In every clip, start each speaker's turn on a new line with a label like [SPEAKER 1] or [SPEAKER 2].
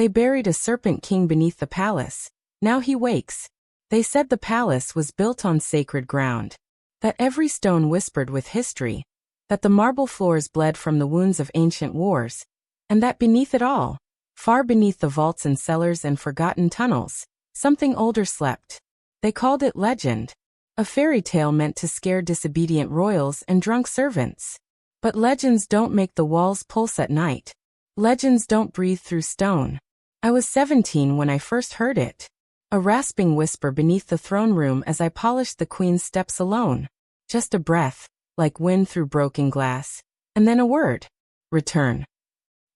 [SPEAKER 1] They buried a Serpent King beneath the palace. Now he wakes. They said the palace was built on sacred ground, that every stone whispered with history, that the marble floors bled from the wounds of ancient wars, and that beneath it all, far beneath the vaults and cellars and forgotten tunnels, something older slept. They called it legend, a fairy tale meant to scare disobedient royals and drunk servants. But legends don't make the walls pulse at night. Legends don't breathe through stone. I was 17 when I first heard it. A rasping whisper beneath the throne room as I polished the queen's steps alone. Just a breath, like wind through broken glass. And then a word. Return.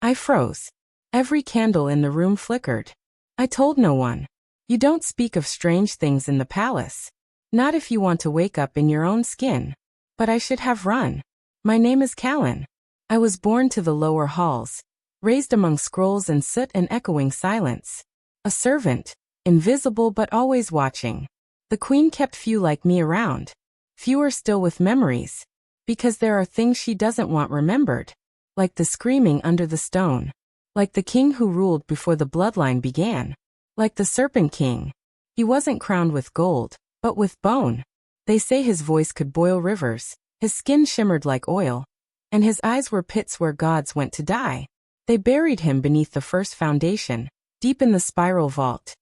[SPEAKER 1] I froze. Every candle in the room flickered. I told no one. You don't speak of strange things in the palace. Not if you want to wake up in your own skin. But I should have run. My name is Callan. I was born to the lower halls, raised among scrolls and soot and echoing silence. A servant, invisible but always watching. The queen kept few like me around. Fewer still with memories. Because there are things she doesn't want remembered. Like the screaming under the stone. Like the king who ruled before the bloodline began. Like the Serpent King. He wasn't crowned with gold, but with bone. They say his voice could boil rivers, his skin shimmered like oil, and his eyes were pits where gods went to die. They buried him beneath the first foundation, deep in the spiral vault,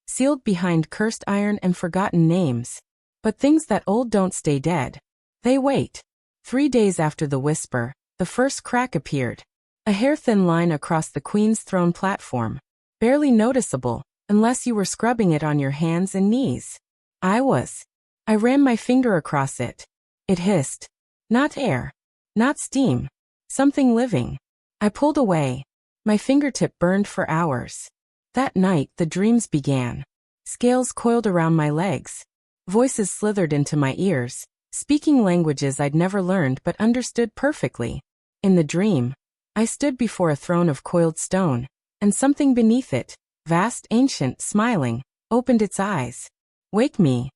[SPEAKER 1] sealed behind cursed iron and forgotten names. But things that old don't stay dead. They wait. 3 days after the whisper, the first crack appeared. A hair-thin line across the queen's throne platform, barely noticeable, unless you were scrubbing it on your hands and knees. I was. I ran my finger across it. It hissed. Not air. Not steam. Something living. I pulled away. My fingertip burned for hours. That night the dreams began. Scales coiled around my legs. Voices slithered into my ears, speaking languages I'd never learned but understood perfectly. In the dream, I stood before a throne of coiled stone, and something beneath it, vast, ancient, smiling, opened its eyes. Wake me.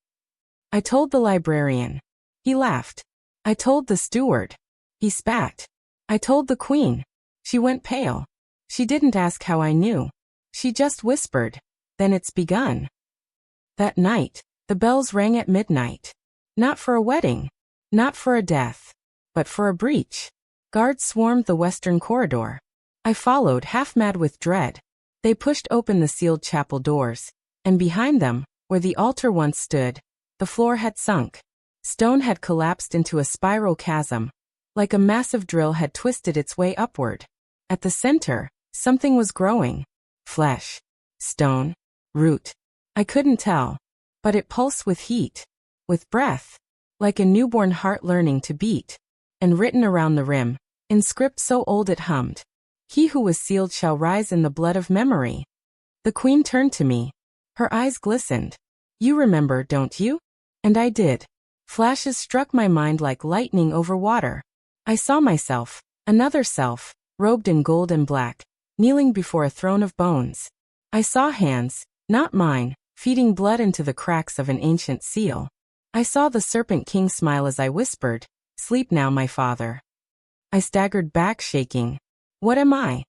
[SPEAKER 1] I told the librarian. He laughed. I told the steward. He spat. I told the queen. She went pale. She didn't ask how I knew. She just whispered. Then it's begun. That night, the bells rang at midnight. Not for a wedding. Not for a death. But for a breach. Guards swarmed the western corridor. I followed, half-mad with dread. They pushed open the sealed chapel doors, and behind them, where the altar once stood, the floor had sunk. Stone had collapsed into a spiral chasm, like a massive drill had twisted its way upward. At the center, something was growing. Flesh. Stone. Root. I couldn't tell. But it pulsed with heat. With breath. Like a newborn heart learning to beat. And written around the rim, in script so old it hummed. He who was sealed shall rise in the blood of memory. The queen turned to me. Her eyes glistened. You remember, don't you? And I did. Flashes struck my mind like lightning over water. I saw myself, another self, robed in gold and black, kneeling before a throne of bones. I saw hands, not mine, feeding blood into the cracks of an ancient seal. I saw the Serpent King smile as I whispered, "Sleep now, my father." I staggered back, shaking. What am I?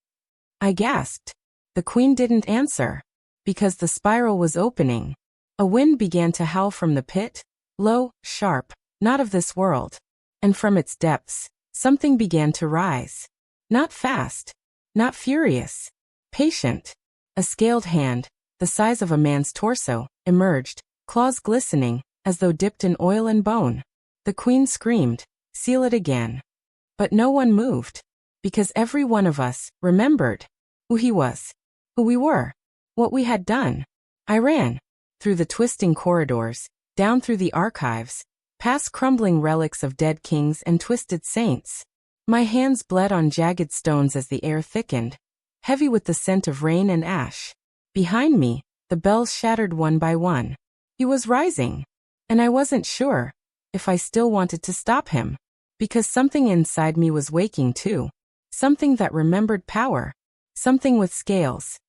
[SPEAKER 1] I gasped. The queen didn't answer. Because the spiral was opening. A wind began to howl from the pit, low, sharp, not of this world. And from its depths, something began to rise. Not fast. Not furious. Patient. A scaled hand, the size of a man's torso, emerged, claws glistening, as though dipped in oil and bone. The queen screamed, "Seal it again." But no one moved. Because every one of us remembered who he was, who we were, what we had done. I ran. Through the twisting corridors, down through the archives, past crumbling relics of dead kings and twisted saints. My hands bled on jagged stones as the air thickened, heavy with the scent of rain and ash. Behind me, the bells shattered one by one. He was rising. And I wasn't sure if I still wanted to stop him. Because something inside me was waking too. Something that remembered power. Something with scales.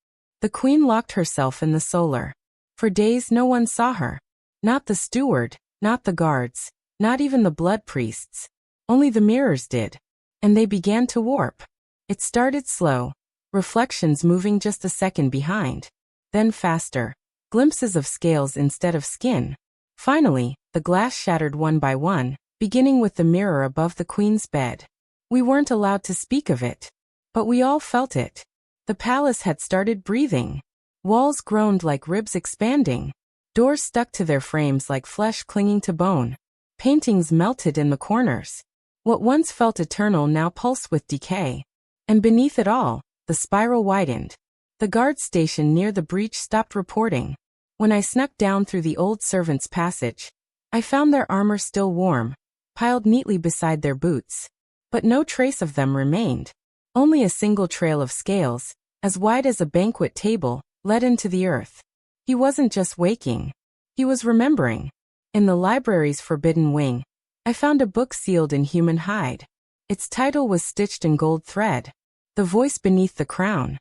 [SPEAKER 1] The queen locked herself in the solar. For days no one saw her. Not the steward, not the guards, not even the blood priests. Only the mirrors did. And they began to warp. It started slow. reflections moving just a second behind. Then faster. Glimpses of scales instead of skin. Finally, the glass shattered one by one, beginning with the mirror above the queen's bed. We weren't allowed to speak of it. But we all felt it. The palace had started breathing. Walls groaned like ribs expanding. Doors stuck to their frames like flesh clinging to bone. Paintings melted in the corners. What once felt eternal now pulsed with decay. And beneath it all, the spiral widened. The guard station near the breach stopped reporting. When I snuck down through the old servants' passage, I found their armor still warm, piled neatly beside their boots. But no trace of them remained. Only a single trail of scales, as wide as a banquet table, led into the earth. He wasn't just waking. He was remembering. In the library's forbidden wing, I found a book sealed in human hide. Its title was stitched in gold thread. The Voice Beneath the Crown.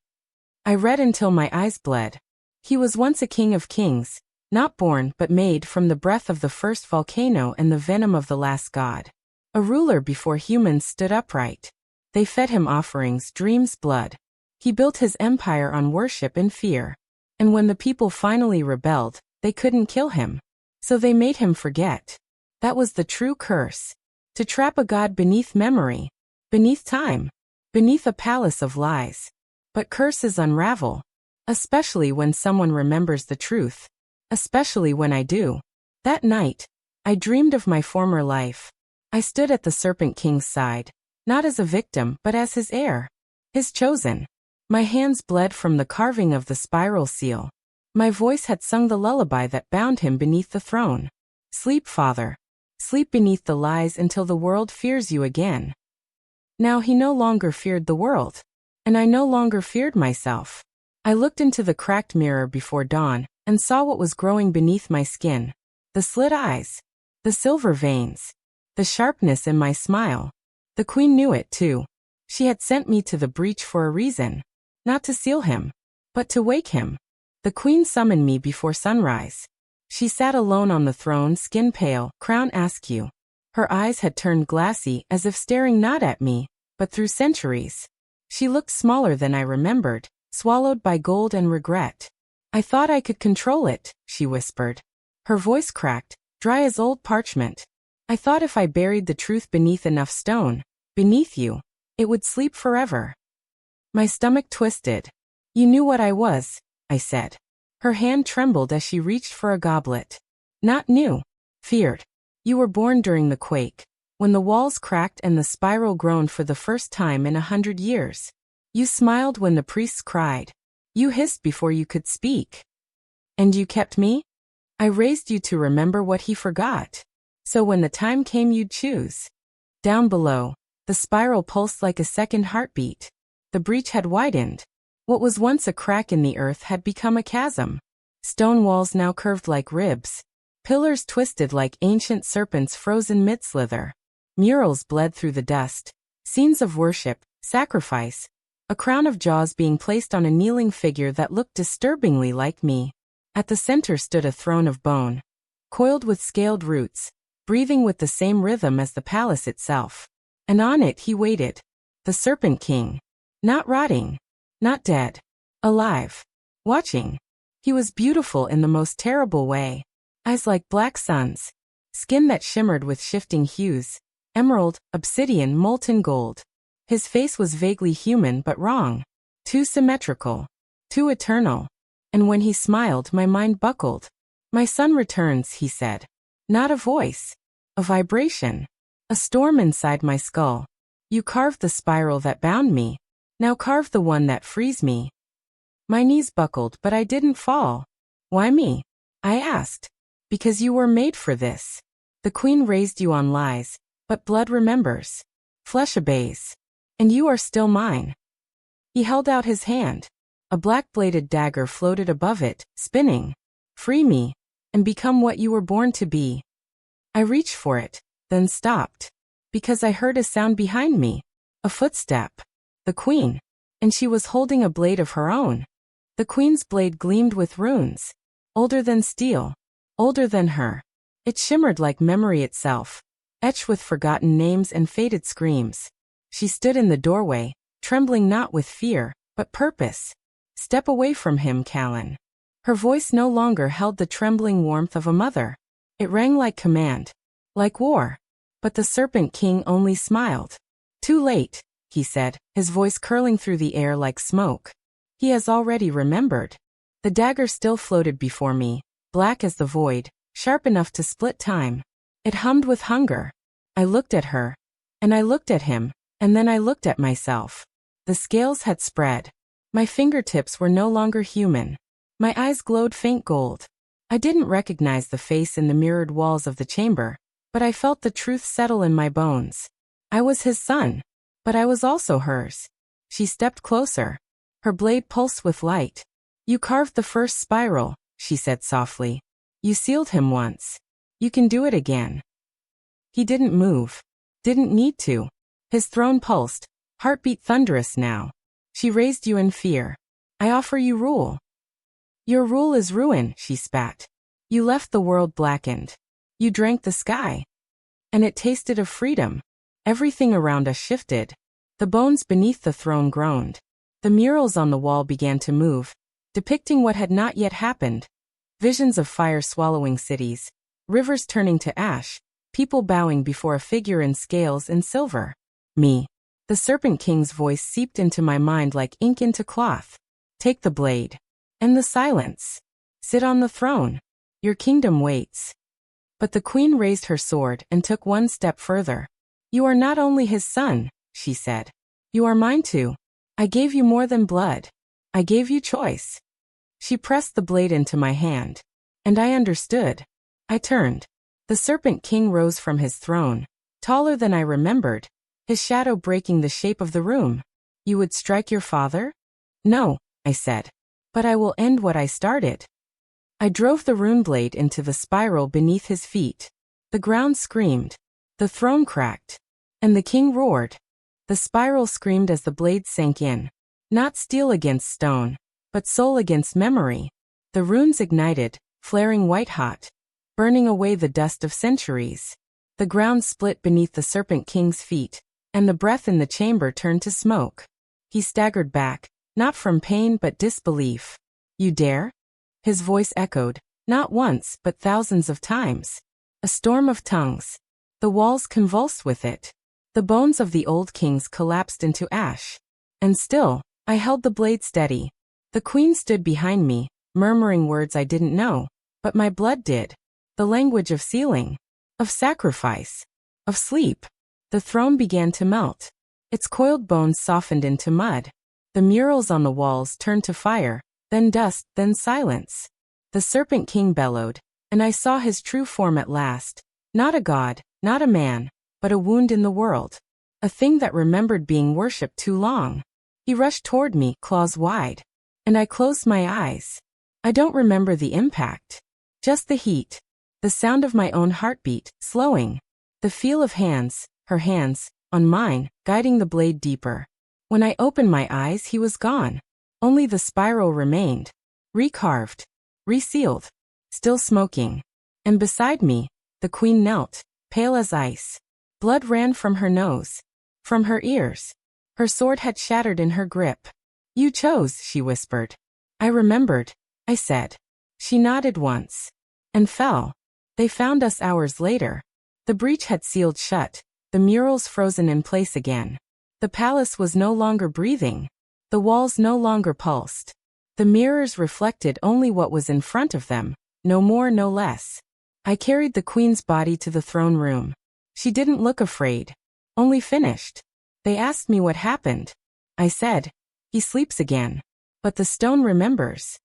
[SPEAKER 1] I read until my eyes bled. He was once a king of kings, not born but made from the breath of the first volcano and the venom of the last god. A ruler before humans stood upright. They fed him offerings, dreams, blood. He built his empire on worship and fear. And when the people finally rebelled, they couldn't kill him. So they made him forget. That was the true curse. To trap a god beneath memory, beneath time, beneath a palace of lies. But curses unravel. Especially when someone remembers the truth. Especially when I do. That night, I dreamed of my former life. I stood at the Serpent King's side, not as a victim but as his heir. His chosen. My hands bled from the carving of the spiral seal. My voice had sung the lullaby that bound him beneath the throne. Sleep, father. Sleep beneath the lies until the world fears you again. Now he no longer feared the world. And I no longer feared myself. I looked into the cracked mirror before dawn and saw what was growing beneath my skin. The slit eyes. The silver veins. The sharpness in my smile. The queen knew it too. She had sent me to the breach for a reason. Not to seal him, but to wake him. The queen summoned me before sunrise. She sat alone on the throne, skin pale, crown askew. Her eyes had turned glassy as if staring not at me, but through centuries. She looked smaller than I remembered, swallowed by gold and regret. I thought I could control it, she whispered. Her voice cracked, dry as old parchment. I thought if I buried the truth beneath enough stone, beneath you, it would sleep forever. My stomach twisted. You knew what I was, I said. Her hand trembled as she reached for a goblet. Not new. Feared. You were born during the quake, when the walls cracked and the spiral groaned for the first time in 100 years. You smiled when the priests cried. You hissed before you could speak. And you kept me? I raised you to remember what he forgot. So when the time came you'd choose. Down below, the spiral pulsed like a second heartbeat. The breach had widened. What was once a crack in the earth had become a chasm. Stone walls now curved like ribs. Pillars twisted like ancient serpents frozen mid-slither. Murals bled through the dust. Scenes of worship, sacrifice. A crown of jaws being placed on a kneeling figure that looked disturbingly like me. At the center stood a throne of bone. Coiled with scaled roots. Breathing with the same rhythm as the palace itself. And on it he waited. The Serpent King. Not rotting. Not dead. Alive. Watching. He was beautiful in the most terrible way. Eyes like black suns. Skin that shimmered with shifting hues. Emerald, obsidian, molten gold. His face was vaguely human but wrong. Too symmetrical. Too eternal. And when he smiled, my mind buckled. My son returns, he said. Not a voice. A vibration. A storm inside my skull. You carved the spiral that bound me. Now carve the one that frees me. My knees buckled, but I didn't fall. Why me? I asked. Because you were made for this. The queen raised you on lies, but blood remembers. Flesh obeys. And you are still mine. He held out his hand. A black-bladed dagger floated above it, spinning. Free me, and become what you were born to be. I reached for it, then stopped. Because I heard a sound behind me. A footstep. The queen. And she was holding a blade of her own. The queen's blade gleamed with runes. Older than steel. Older than her. It shimmered like memory itself. Etched with forgotten names and faded screams. She stood in the doorway, trembling not with fear, but purpose. Step away from him, Callan. Her voice no longer held the trembling warmth of a mother. It rang like command, like war. But the Serpent King only smiled. Too late, he said, his voice curling through the air like smoke. He has already remembered. The dagger still floated before me, black as the void, sharp enough to split time. It hummed with hunger. I looked at her, and I looked at him, and then I looked at myself. The scales had spread. My fingertips were no longer human. My eyes glowed faint gold. I didn't recognize the face in the mirrored walls of the chamber, but I felt the truth settle in my bones. I was his son, but I was also hers. She stepped closer. Her blade pulsed with light. You carved the first spiral, she said softly. You sealed him once. You can do it again. He didn't move. Didn't need to. His throne pulsed, heartbeat thunderous now. She raised you in fear. I offer you rule. Your rule is ruin, she spat. You left the world blackened. You drank the sky. And it tasted of freedom. Everything around us shifted. The bones beneath the throne groaned. The murals on the wall began to move, depicting what had not yet happened. Visions of fire swallowing cities, rivers turning to ash, people bowing before a figure in scales and silver. Me. The Serpent King's voice seeped into my mind like ink into cloth. Take the blade. And the silence. Sit on the throne. Your kingdom waits. But the queen raised her sword and took one step further. You are not only his son, she said. You are mine too. I gave you more than blood. I gave you choice. She pressed the blade into my hand. And I understood. I turned. The Serpent King rose from his throne, taller than I remembered, his shadow breaking the shape of the room. You would strike your father? No, I said. But I will end what I started. I drove the rune blade into the spiral beneath his feet. The ground screamed. The throne cracked. And the king roared. The spiral screamed as the blade sank in. Not steel against stone, but soul against memory. The runes ignited, flaring white-hot, burning away the dust of centuries. The ground split beneath the Serpent King's feet, and the breath in the chamber turned to smoke. He staggered back, not from pain but disbelief. You dare? His voice echoed, not once but thousands of times. A storm of tongues. The walls convulsed with it. The bones of the old kings collapsed into ash. And still, I held the blade steady. The queen stood behind me, murmuring words I didn't know, but my blood did. The language of sealing, of sacrifice, of sleep. The throne began to melt. Its coiled bones softened into mud. The murals on the walls turned to fire, then dust, then silence. The Serpent King bellowed, and I saw his true form at last. Not a god, not a man, but a wound in the world. A thing that remembered being worshipped too long. He rushed toward me, claws wide. And I closed my eyes. I don't remember the impact. Just the heat. The sound of my own heartbeat, slowing. The feel of hands, her hands, on mine, guiding the blade deeper. When I opened my eyes, he was gone. Only the spiral remained. Recarved. Resealed. Still smoking. And beside me, the queen knelt, pale as ice. Blood ran from her nose. From her ears. Her sword had shattered in her grip. You chose, she whispered. I remembered, I said. She nodded once. And fell. They found us hours later. The breach had sealed shut, the murals frozen in place again. The palace was no longer breathing. The walls no longer pulsed. The mirrors reflected only what was in front of them, no more, no less. I carried the queen's body to the throne room. She didn't look afraid. Only finished. They asked me what happened. I said, he sleeps again. But the stone remembers.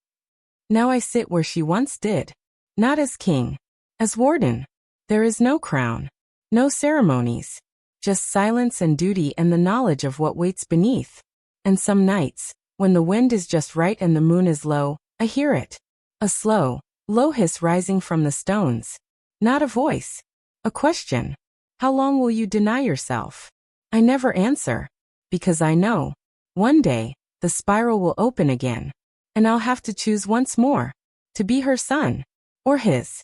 [SPEAKER 1] Now I sit where she once did. Not as king. As warden. There is no crown. No ceremonies. Just silence and duty and the knowledge of what waits beneath. And some nights, when the wind is just right and the moon is low, I hear it. A slow, low hiss rising from the stones. Not a voice. A question. How long will you deny yourself? I never answer. Because I know. One day, the spiral will open again. And I'll have to choose once more. To be her son. Or his.